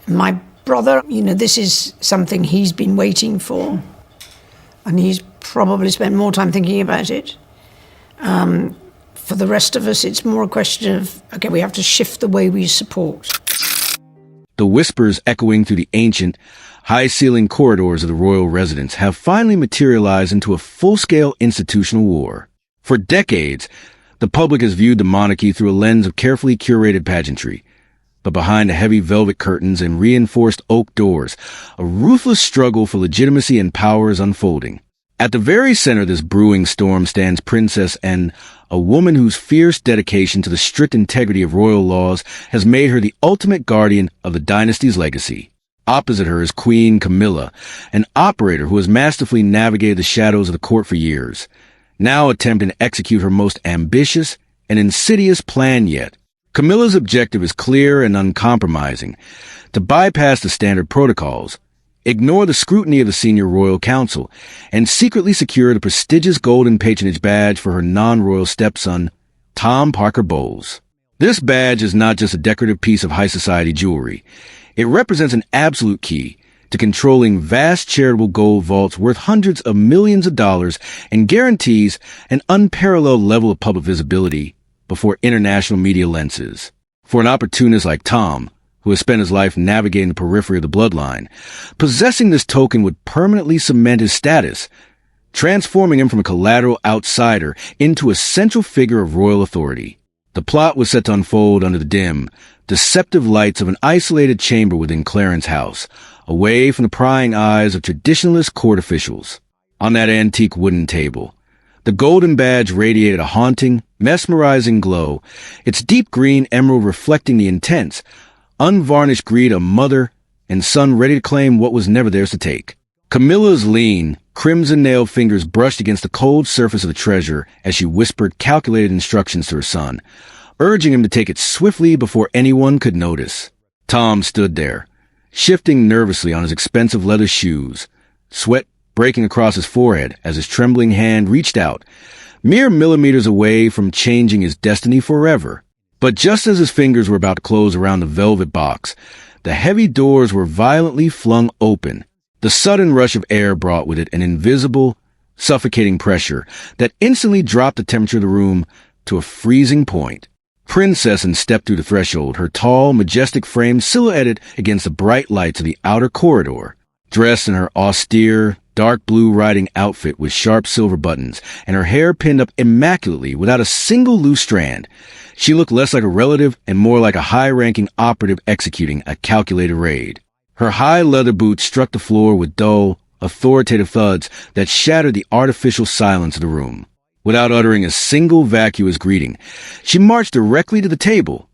My brother, this is something he's been waiting for, and he's probably spent more time thinking about it. For the rest of us, it's more a question of, okay, we have to shift the way we support. The whispers echoing through the ancient, high-ceiling corridors of the royal residence have finally materialized into a full-scale institutional war. For decades, the public has viewed the monarchy through a lens of carefully curated pageantry. But behind the heavy velvet curtains and reinforced oak doors, a ruthless struggle for legitimacy and power is unfolding. At the very center of this brewing storm stands Princess N, a woman whose fierce dedication to the strict integrity of royal laws has made her the ultimate guardian of the dynasty's legacy. Opposite her is Queen Camilla, an operator who has masterfully navigated the shadows of the court for years, now attempting to execute her most ambitious and insidious plan yet. Camilla's objective is clear and uncompromising: to bypass the standard protocols, ignore the scrutiny of the senior royal council, and secretly secure the prestigious golden patronage badge for her non-royal stepson, Tom Parker Bowles. This badge is not just a decorative piece of high society jewelry. It represents an absolute key to controlling vast charitable gold vaults worth hundreds of millions of dollars and guarantees an unparalleled level of public visibility before international media lenses. For an opportunist like Tom, who has spent his life navigating the periphery of the bloodline, possessing this token would permanently cement his status, transforming him from a collateral outsider into a central figure of royal authority. The plot was set to unfold under the dim, deceptive lights of an isolated chamber within Clarence House, away from the prying eyes of traditionalist court officials. On that antique wooden table, the golden badge radiated a haunting, mesmerizing glow, its deep green emerald reflecting the intense, unvarnished greed of mother and son ready to claim what was never theirs to take. Camilla's lean, crimson-nailed fingers brushed against the cold surface of the treasure as she whispered calculated instructions to her son, urging him to take it swiftly before anyone could notice. Tom stood there, shifting nervously on his expensive leather shoes, sweat breaking across his forehead as his trembling hand reached out, mere millimeters away from changing his destiny forever. But just as his fingers were about to close around the velvet box, the heavy doors were violently flung open. The sudden rush of air brought with it an invisible, suffocating pressure that instantly dropped the temperature of the room to a freezing point. Princess Anne stepped through the threshold, her tall, majestic frame silhouetted against the bright lights of the outer corridor. Dressed in her austere, dark blue riding outfit with sharp silver buttons, and her hair pinned up immaculately without a single loose strand, she looked less like a relative and more like a high-ranking operative executing a calculated raid. Her high leather boots struck the floor with dull, authoritative thuds that shattered the artificial silence of the room. Without uttering a single vacuous greeting, she marched directly to the table,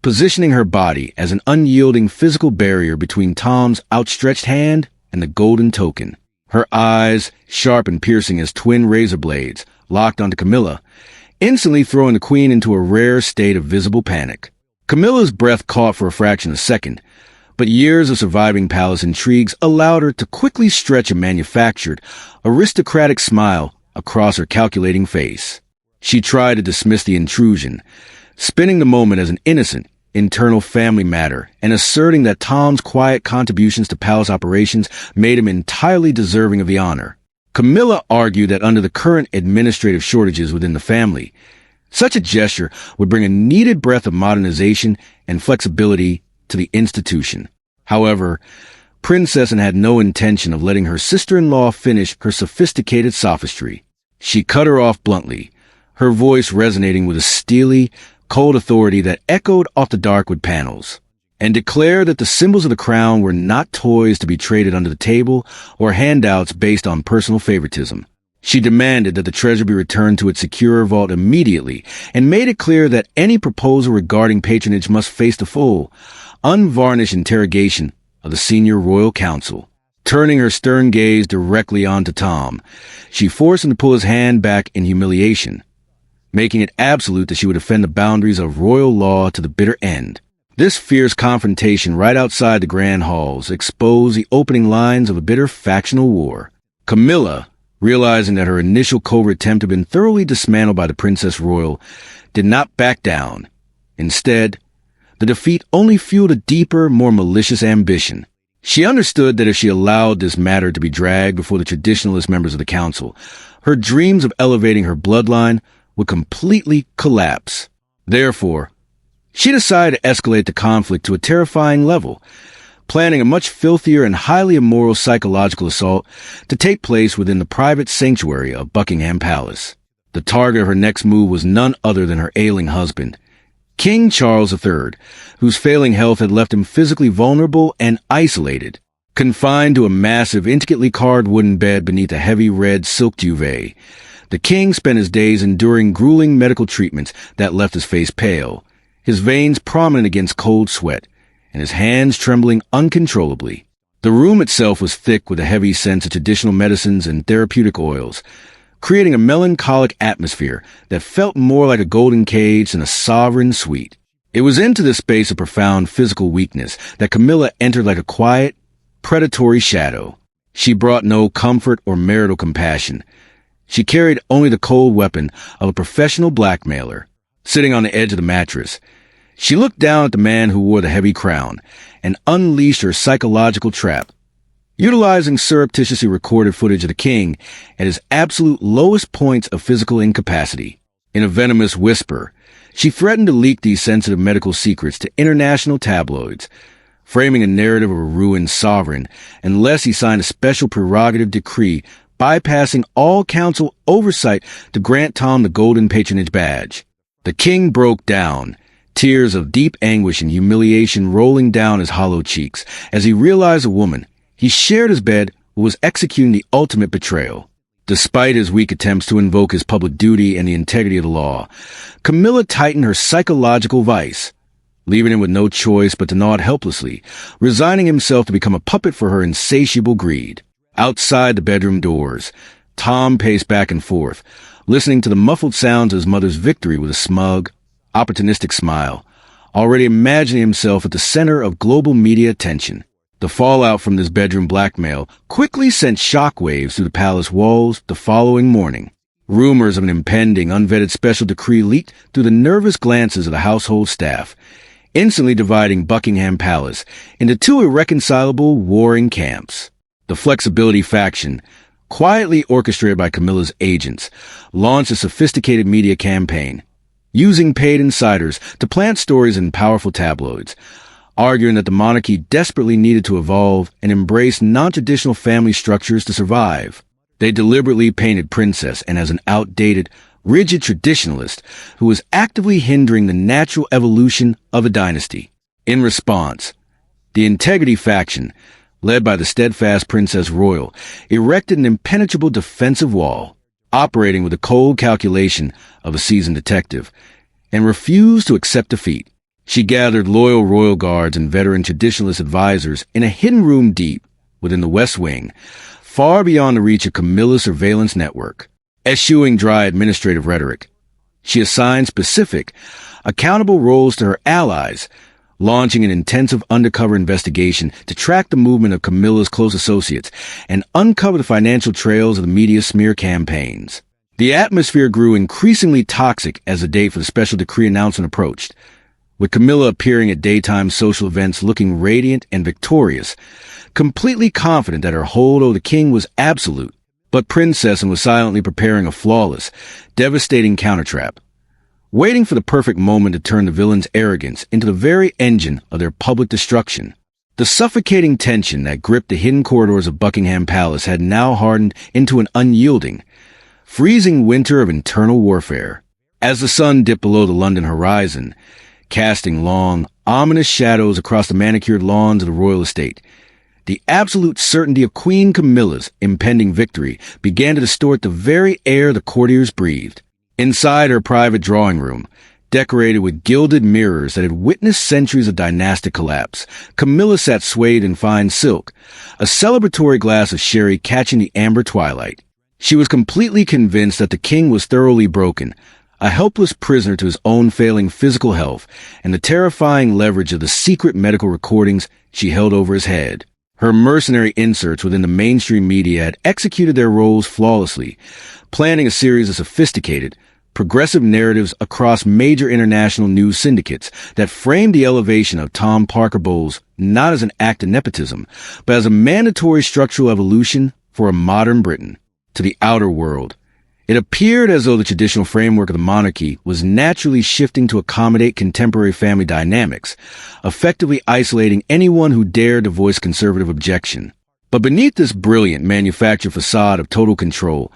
positioning her body as an unyielding physical barrier between Tom's outstretched hand and the golden token. Her eyes, sharp and piercing as twin razor blades, locked onto Camilla, instantly throwing the queen into a rare state of visible panic. Camilla's breath caught for a fraction of a second, but years of surviving palace intrigues allowed her to quickly stretch a manufactured, aristocratic smile across her calculating face. She tried to dismiss the intrusion, spinning the moment as an innocent, internal family matter and asserting that Tom's quiet contributions to palace operations made him entirely deserving of the honor. Camilla argued that under the current administrative shortages within the family, such a gesture would bring a needed breath of modernization and flexibility to the institution. However, Princess Anne had no intention of letting her sister-in-law finish her sophisticated sophistry. She cut her off bluntly, her voice resonating with a steely, cold authority that echoed off the dark wood panels, and declared that the symbols of the crown were not toys to be traded under the table or handouts based on personal favoritism. She demanded that the treasure be returned to its secure vault immediately and made it clear that any proposal regarding patronage must face the full, unvarnished interrogation of the senior royal council. Turning her stern gaze directly onto Tom, she forced him to pull his hand back in humiliation, making it absolute that she would defend the boundaries of royal law to the bitter end. This fierce confrontation right outside the grand halls exposed the opening lines of a bitter factional war. Camilla, realizing that her initial covert attempt had been thoroughly dismantled by the Princess Royal, did not back down. Instead, The defeat only fueled a deeper, more malicious ambition. She understood that if she allowed this matter to be dragged before the traditionalist members of the council, her dreams of elevating her bloodline would completely collapse. Therefore, she decided to escalate the conflict to a terrifying level, planning a much filthier and highly immoral psychological assault to take place within the private sanctuary of Buckingham Palace. The target of her next move was none other than her ailing husband, King Charles III, whose failing health had left him physically vulnerable and isolated. Confined to a massive, intricately carved wooden bed beneath a heavy red silk duvet, the king spent his days enduring grueling medical treatments that left his face pale, his veins prominent against cold sweat, and his hands trembling uncontrollably. The room itself was thick with a heavy scent of traditional medicines and therapeutic oils, creating a melancholic atmosphere that felt more like a golden cage than a sovereign suite. It was into this space of profound physical weakness that Camilla entered like a quiet, predatory shadow. She brought no comfort or marital compassion. She carried only the cold weapon of a professional blackmailer. Sitting on the edge of the mattress, she looked down at the man who wore the heavy crown and unleashed her psychological trap. Utilizing surreptitiously recorded footage of the king at his absolute lowest points of physical incapacity. In a venomous whisper, she threatened to leak these sensitive medical secrets to international tabloids, framing a narrative of a ruined sovereign unless he signed a special prerogative decree bypassing all council oversight to grant Tom the Golden Patronage Badge. The king broke down, tears of deep anguish and humiliation rolling down his hollow cheeks as he realized a woman he shared his bed who was executing the ultimate betrayal. Despite his weak attempts to invoke his public duty and the integrity of the law, Camilla tightened her psychological vice, leaving him with no choice but to nod helplessly, resigning himself to become a puppet for her insatiable greed. Outside the bedroom doors, Tom paced back and forth, listening to the muffled sounds of his mother's victory with a smug, opportunistic smile, already imagining himself at the center of global media attention. The fallout from this bedroom blackmail quickly sent shockwaves through the palace walls the following morning. Rumors of an impending, unvetted special decree leaked through the nervous glances of the household staff, instantly dividing Buckingham Palace into two irreconcilable warring camps. The Flexibility faction, quietly orchestrated by Camilla's agents, launched a sophisticated media campaign, using paid insiders to plant stories in powerful tabloids, arguing that the monarchy desperately needed to evolve and embrace non-traditional family structures to survive. They deliberately painted Princess as an outdated, rigid traditionalist who was actively hindering the natural evolution of a dynasty. In response, the Integrity faction, led by the steadfast Princess Royal, erected an impenetrable defensive wall, operating with the cold calculation of a seasoned detective, and refused to accept defeat. She gathered loyal royal guards and veteran traditionalist advisors in a hidden room deep within the West Wing, far beyond the reach of Camilla's surveillance network. Eschewing dry administrative rhetoric, she assigned specific, accountable roles to her allies, launching an intensive undercover investigation to track the movement of Camilla's close associates and uncover the financial trails of the media smear campaigns. The atmosphere grew increasingly toxic as the date for the special decree announcement approached, with Camilla appearing at daytime social events looking radiant and victorious, completely confident that her hold over the king was absolute. But Princess was silently preparing a flawless, devastating countertrap, waiting for the perfect moment to turn the villain's arrogance into the very engine of their public destruction. The suffocating tension that gripped the hidden corridors of Buckingham Palace had now hardened into an unyielding, freezing winter of internal warfare. As the sun dipped below the London horizon, casting long, ominous shadows across the manicured lawns of the royal estate, the absolute certainty of Queen Camilla's impending victory began to distort the very air the courtiers breathed. Inside her private drawing room, decorated with gilded mirrors that had witnessed centuries of dynastic collapse, Camilla sat swayed in fine silk, a celebratory glass of sherry catching the amber twilight. She was completely convinced that the king was thoroughly broken, a helpless prisoner to his own failing physical health and the terrifying leverage of the secret medical recordings she held over his head. Her mercenary inserts within the mainstream media had executed their roles flawlessly, planning a series of sophisticated, progressive narratives across major international news syndicates that framed the elevation of Tom Parker Bowles not as an act of nepotism, but as a mandatory structural evolution for a modern Britain. To the outer world, it appeared as though the traditional framework of the monarchy was naturally shifting to accommodate contemporary family dynamics, effectively isolating anyone who dared to voice conservative objection. But beneath this brilliant manufactured facade of total control,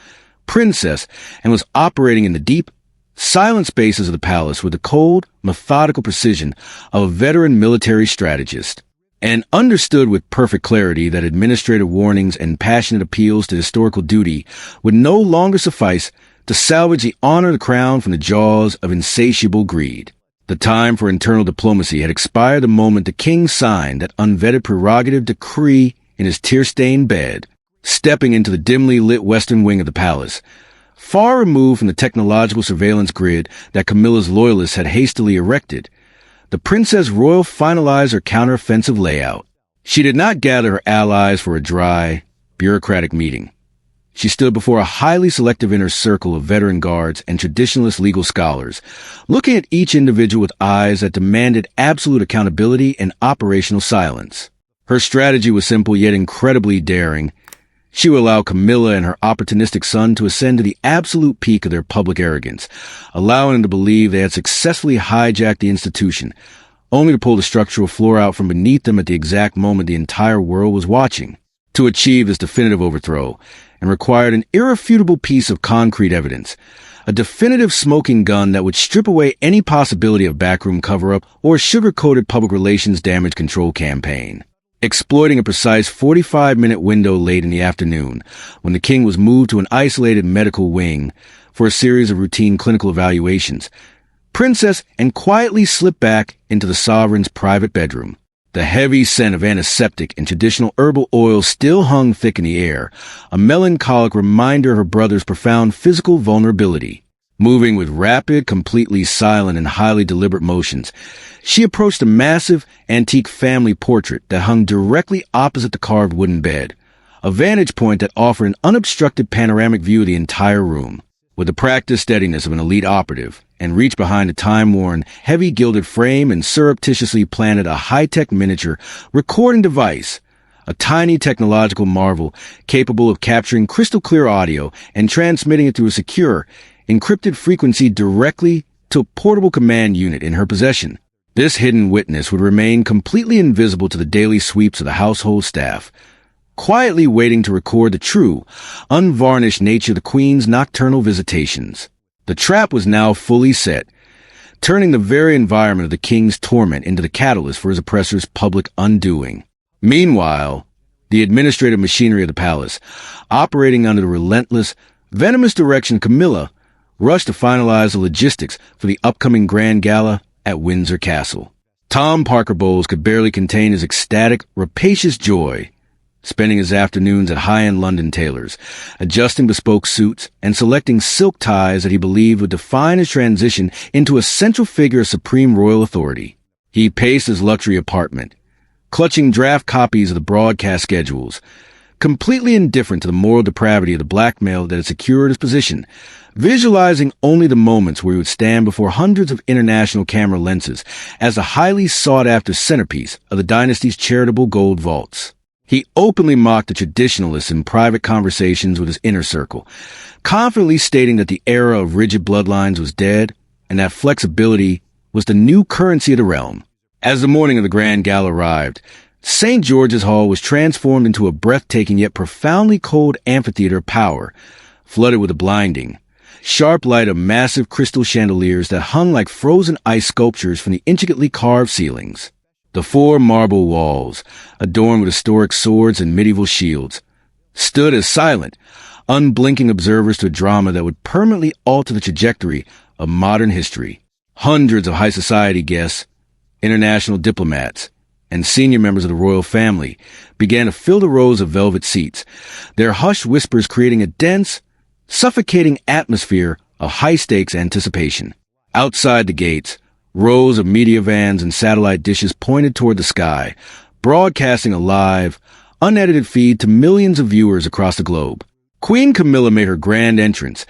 Princess and was operating in the deep, silent spaces of the palace with the cold, methodical precision of a veteran military strategist, and understood with perfect clarity that administrative warnings and passionate appeals to historical duty would no longer suffice to salvage the honor of the crown from the jaws of insatiable greed. The time for internal diplomacy had expired the moment the king signed that unvetted prerogative decree in his tear-stained bed, stepping into the dimly lit western wing of the palace, far removed from the technological surveillance grid that Camilla's loyalists had hastily erected. The Princess Royal finalized her counteroffensive layout. She did not gather her allies for a dry, bureaucratic meeting. She stood before a highly selective inner circle of veteran guards and traditionalist legal scholars, looking at each individual with eyes that demanded absolute accountability and operational silence. Her strategy was simple yet incredibly daring. She would allow Camilla and her opportunistic son to ascend to the absolute peak of their public arrogance, allowing them to believe they had successfully hijacked the institution, only to pull the structural floor out from beneath them at the exact moment the entire world was watching. To achieve this definitive overthrow, and required an irrefutable piece of concrete evidence, a definitive smoking gun that would strip away any possibility of backroom cover-up or sugar-coated public relations damage control campaign. Exploiting a precise 45-minute window late in the afternoon, when the king was moved to an isolated medical wing for a series of routine clinical evaluations, Princess and quietly slipped back into the sovereign's private bedroom. The heavy scent of antiseptic and traditional herbal oil still hung thick in the air, a melancholic reminder of her brother's profound physical vulnerability. Moving with rapid, completely silent, and highly deliberate motions, she approached a massive, antique family portrait that hung directly opposite the carved wooden bed, a vantage point that offered an unobstructed panoramic view of the entire room. With the practiced steadiness of an elite operative, and reached behind a time-worn, heavy gilded frame and surreptitiously planted a high-tech miniature recording device, a tiny technological marvel capable of capturing crystal-clear audio and transmitting it through a secure, encrypted frequency directly to a portable command unit in her possession. This hidden witness would remain completely invisible to the daily sweeps of the household staff, quietly waiting to record the true, unvarnished nature of the Queen's nocturnal visitations. The trap was now fully set, turning the very environment of the King's torment into the catalyst for his oppressor's public undoing. Meanwhile, the administrative machinery of the palace, operating under the relentless, venomous direction of Camilla, rushed to finalize the logistics for the upcoming grand gala at Windsor Castle. Tom Parker Bowles could barely contain his ecstatic, rapacious joy, spending his afternoons at high-end London tailors, adjusting bespoke suits and selecting silk ties that he believed would define his transition into a central figure of supreme royal authority. He paced his luxury apartment, clutching draft copies of the broadcast schedules, completely indifferent to the moral depravity of the blackmail that had secured his position, visualizing only the moments where he would stand before hundreds of international camera lenses as the highly sought-after centerpiece of the dynasty's charitable gold vaults. He openly mocked the traditionalists in private conversations with his inner circle, confidently stating that the era of rigid bloodlines was dead and that flexibility was the new currency of the realm. As the morning of the grand gala arrived, St. George's Hall was transformed into a breathtaking yet profoundly cold amphitheater of power, flooded with a blinding, sharp light of massive crystal chandeliers that hung like frozen ice sculptures from the intricately carved ceilings. The 4 marble walls, adorned with historic swords and medieval shields, stood as silent, unblinking observers to a drama that would permanently alter the trajectory of modern history. Hundreds of high society guests, international diplomats, and senior members of the royal family began to fill the rows of velvet seats, their hushed whispers creating a dense, suffocating atmosphere of high-stakes anticipation. Outside the gates, rows of media vans and satellite dishes pointed toward the sky, broadcasting a live, unedited feed to millions of viewers across the globe. Queen Camilla made her grand entrance,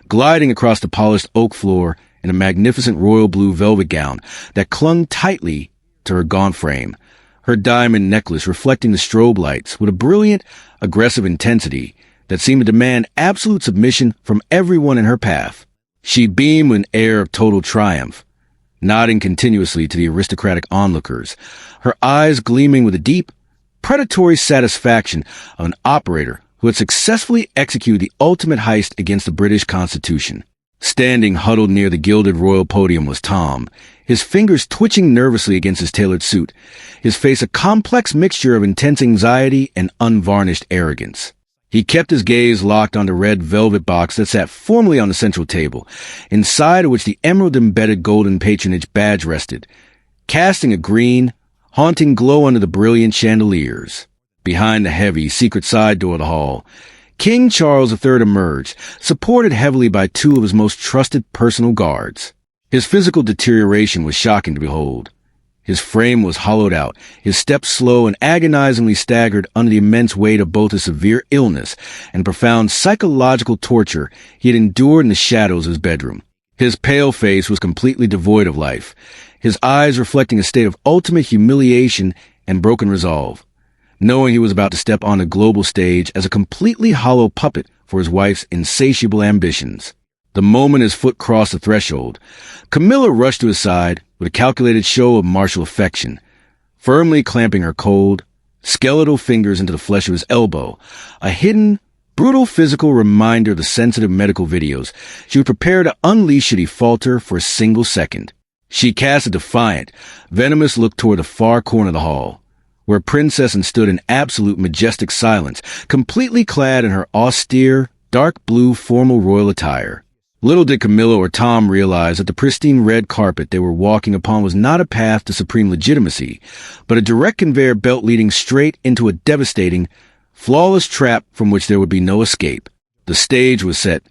gliding across the polished oak floor in a magnificent royal blue velvet gown that clung tightly to her gaunt frame, her diamond necklace reflecting the strobe lights with a brilliant, aggressive intensity that seemed to demand absolute submission from everyone in her path. She beamed with an air of total triumph, nodding continuously to the aristocratic onlookers, her eyes gleaming with the deep, predatory satisfaction of an operator who had successfully executed the ultimate heist against the British Constitution. Standing huddled near the gilded royal podium was Tom, his fingers twitching nervously against his tailored suit, his face a complex mixture of intense anxiety and unvarnished arrogance. He kept his gaze locked on the red velvet box that sat formally on the central table, inside of which the emerald-embedded golden patronage badge rested, casting a green, haunting glow under the brilliant chandeliers. Behind the heavy, secret side door of the hall, King Charles III emerged, supported heavily by two of his most trusted personal guards. His physical deterioration was shocking to behold. His frame was hollowed out, his steps slow and agonizingly staggered under the immense weight of both a severe illness and profound psychological torture he had endured in the shadows of his bedroom. His pale face was completely devoid of life, his eyes reflecting a state of ultimate humiliation and broken resolve, knowing he was about to step on the global stage as a completely hollow puppet for his wife's insatiable ambitions. The moment his foot crossed the threshold, Camilla rushed to his side with a calculated show of martial affection, firmly clamping her cold, skeletal fingers into the flesh of his elbow, a hidden, brutal physical reminder of the sensitive medical videos she was prepared to unleash should he falter for a single second. She cast a defiant, venomous look toward the far corner of the hall, where Princess stood in absolute majestic silence, completely clad in her austere, dark blue formal royal attire. Little did Camilla or Tom realize that the pristine red carpet they were walking upon was not a path to supreme legitimacy, but a direct conveyor belt leading straight into a devastating, flawless trap from which there would be no escape. The stage was set,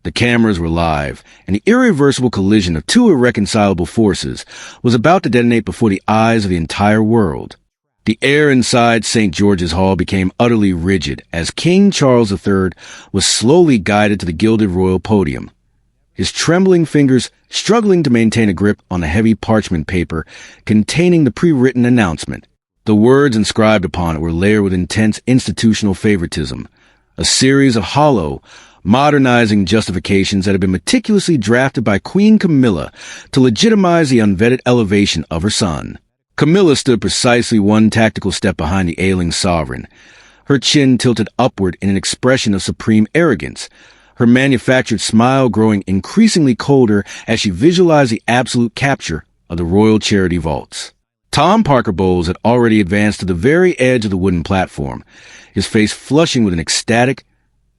the cameras were live, and the irreversible collision of two irreconcilable forces was about to detonate before the eyes of the entire world. The air inside St. George's Hall became utterly rigid as King Charles III was slowly guided to the gilded royal podium, his trembling fingers struggling to maintain a grip on the heavy parchment paper containing the pre-written announcement. The words inscribed upon it were layered with intense institutional favoritism, a series of hollow, modernizing justifications that had been meticulously drafted by Queen Camilla to legitimize the unvetted elevation of her son. Camilla stood precisely one tactical step behind the ailing sovereign, her chin tilted upward in an expression of supreme arrogance, her manufactured smile growing increasingly colder as she visualized the absolute capture of the royal charity vaults. Tom Parker Bowles had already advanced to the very edge of the wooden platform, his face flushing with an ecstatic,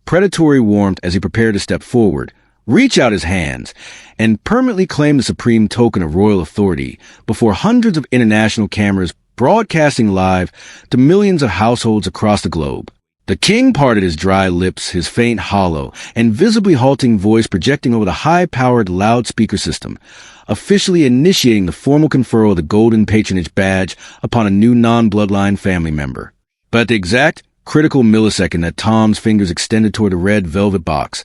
predatory warmth as he prepared to step forward, reach out his hands, and permanently claim the supreme token of royal authority before hundreds of international cameras broadcasting live to millions of households across the globe. The king parted his dry lips, his faint hollow and visibly halting voice projecting over the high-powered loudspeaker system, officially initiating the formal conferral of the golden patronage badge upon a new non-bloodline family member. But at the exact, critical millisecond that Tom's fingers extended toward the red velvet box,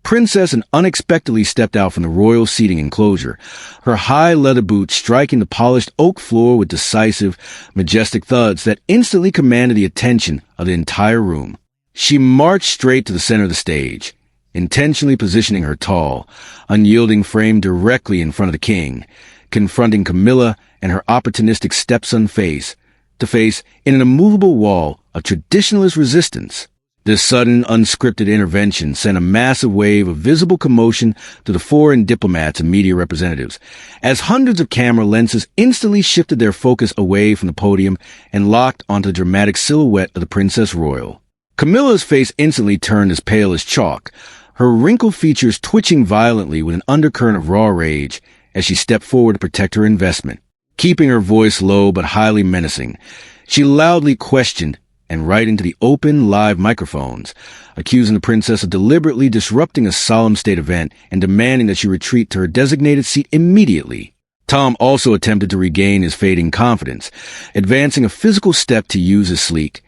Princess unexpectedly stepped out from the royal seating enclosure, her high leather boots striking the polished oak floor with decisive, majestic thuds that instantly commanded the attention of the entire room. She marched straight to the center of the stage, intentionally positioning her tall, unyielding frame directly in front of the king, confronting Camilla and her opportunistic stepson face to face in an immovable wall of traditionalist resistance. This sudden, unscripted intervention sent a massive wave of visible commotion to the foreign diplomats and media representatives, as hundreds of camera lenses instantly shifted their focus away from the podium and locked onto the dramatic silhouette of the Princess Royal. Camilla's face instantly turned as pale as chalk, her wrinkled features twitching violently with an undercurrent of raw rage as she stepped forward to protect her investment. Keeping her voice low but highly menacing, she loudly questioned and right into the open, live microphones, accusing the princess of deliberately disrupting a solemn state event and demanding that she retreat to her designated seat immediately. Tom also attempted to regain his fading confidence, advancing a physical step to use his sleek,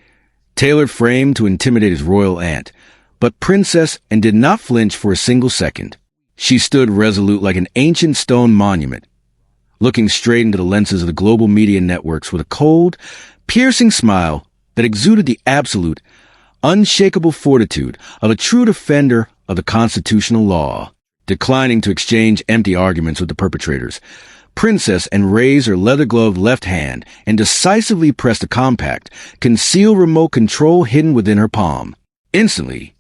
tailored frame to intimidate his royal aunt, but Princess and did not flinch for a single second. She stood resolute like an ancient stone monument, looking straight into the lenses of the global media networks with a cold, piercing smile that exuded the absolute, unshakable fortitude of a true defender of the constitutional law. Declining to exchange empty arguments with the perpetrators, Princess and raised her leather-gloved left hand and decisively pressed a compact, concealed remote control hidden within her palm. Instantly,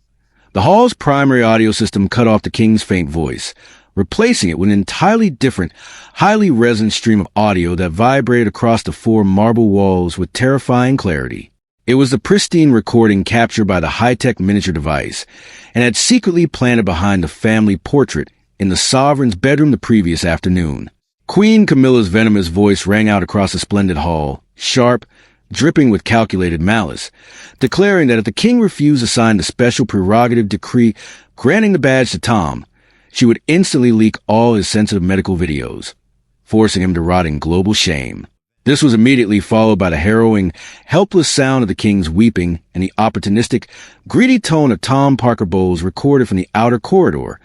the hall's primary audio system cut off the king's faint voice, replacing it with an entirely different, highly resonant stream of audio that vibrated across the four marble walls with terrifying clarity. It was the pristine recording captured by the high-tech miniature device and had secretly planted behind the family portrait in the sovereign's bedroom the previous afternoon. Queen Camilla's venomous voice rang out across the splendid hall, sharp, dripping with calculated malice, declaring that if the king refused to sign the special prerogative decree granting the badge to Tom, she would instantly leak all his sensitive medical videos, forcing him to rot in global shame. This was immediately followed by the harrowing, helpless sound of the king's weeping and the opportunistic, greedy tone of Tom Parker Bowles recorded from the outer corridor,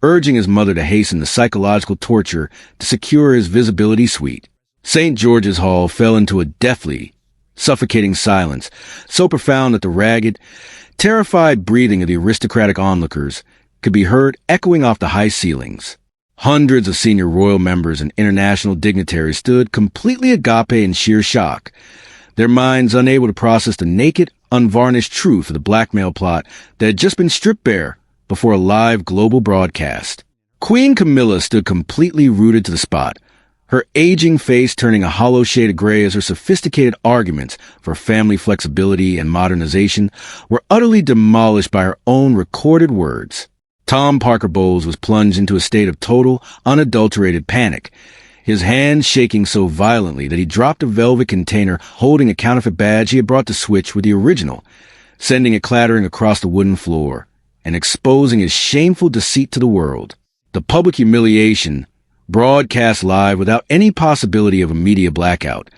urging his mother to hasten the psychological torture to secure his visibility suite. St. George's Hall fell into a deathly, suffocating silence, so profound that the ragged, terrified breathing of the aristocratic onlookers could be heard echoing off the high ceilings. Hundreds of senior royal members and international dignitaries stood completely agape in sheer shock, their minds unable to process the naked, unvarnished truth of the blackmail plot that had just been stripped bare before a live global broadcast. Queen Camilla stood completely rooted to the spot, her aging face turning a hollow shade of gray as her sophisticated arguments for family flexibility and modernization were utterly demolished by her own recorded words. Tom Parker Bowles was plunged into a state of total, unadulterated panic, his hands shaking so violently that he dropped a velvet container holding a counterfeit badge he had brought to switch with the original, sending it clattering across the wooden floor and exposing his shameful deceit to the world. The public humiliation, broadcast live without any possibility of a media blackout,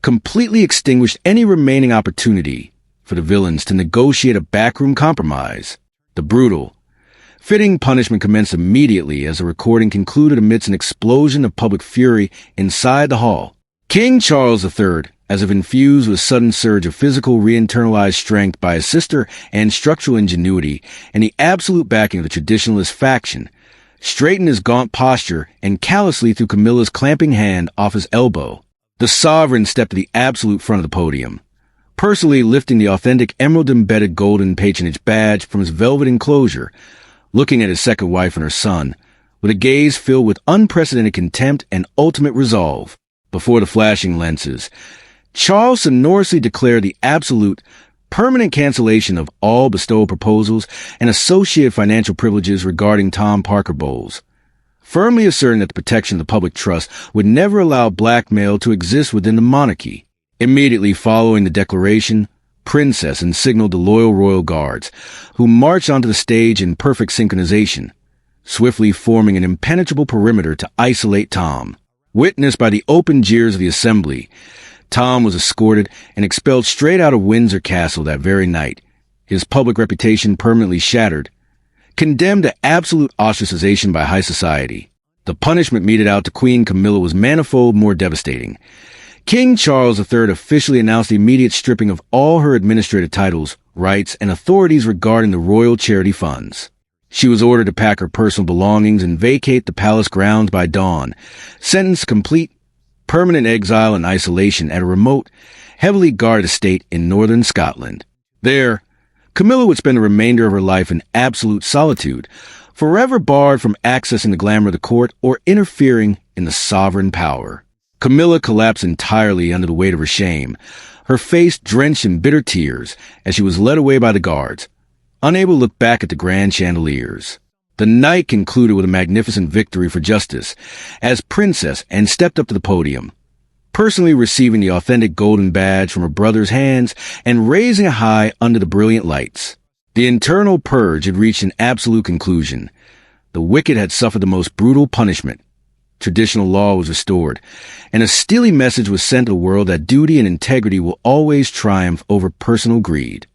completely extinguished any remaining opportunity for the villains to negotiate a backroom compromise. The brutal, fitting punishment commenced immediately as the recording concluded amidst an explosion of public fury inside the hall. King Charles III, as if infused with a sudden surge of physical re-internalized strength by his sister and structural ingenuity and the absolute backing of the traditionalist faction, straightened his gaunt posture and callously threw Camilla's clamping hand off his elbow. The sovereign stepped to the absolute front of the podium, personally lifting the authentic emerald-embedded golden patronage badge from his velvet enclosure, looking at his second wife and her son, with a gaze filled with unprecedented contempt and ultimate resolve. Before the flashing lenses, Charles sonorously declared the absolute, permanent cancellation of all bestowal proposals and associated financial privileges regarding Tom Parker Bowles, firmly asserting that the protection of the public trust would never allow blackmail to exist within the monarchy. Immediately following the declaration, Princess and signaled the loyal royal guards, who marched onto the stage in perfect synchronization, swiftly forming an impenetrable perimeter to isolate Tom. Witnessed by the open jeers of the assembly, Tom was escorted and expelled straight out of Windsor Castle that very night, his public reputation permanently shattered, condemned to absolute ostracization by high society. The punishment meted out to Queen Camilla was manifold more devastating. King Charles III officially announced the immediate stripping of all her administrative titles, rights, and authorities regarding the royal charity funds. She was ordered to pack her personal belongings and vacate the palace grounds by dawn, sentenced to complete, permanent exile and isolation at a remote, heavily guarded estate in northern Scotland. There, Camilla would spend the remainder of her life in absolute solitude, forever barred from accessing the glamour of the court or interfering in the sovereign power. Camilla collapsed entirely under the weight of her shame, her face drenched in bitter tears as she was led away by the guards, unable to look back at the grand chandeliers. The night concluded with a magnificent victory for justice, as Princess Anne stepped up to the podium, personally receiving the authentic golden badge from her brother's hands and raising it high under the brilliant lights. The internal purge had reached an absolute conclusion. The wicked had suffered the most brutal punishment. Traditional law was restored, and a steely message was sent to the world that duty and integrity will always triumph over personal greed.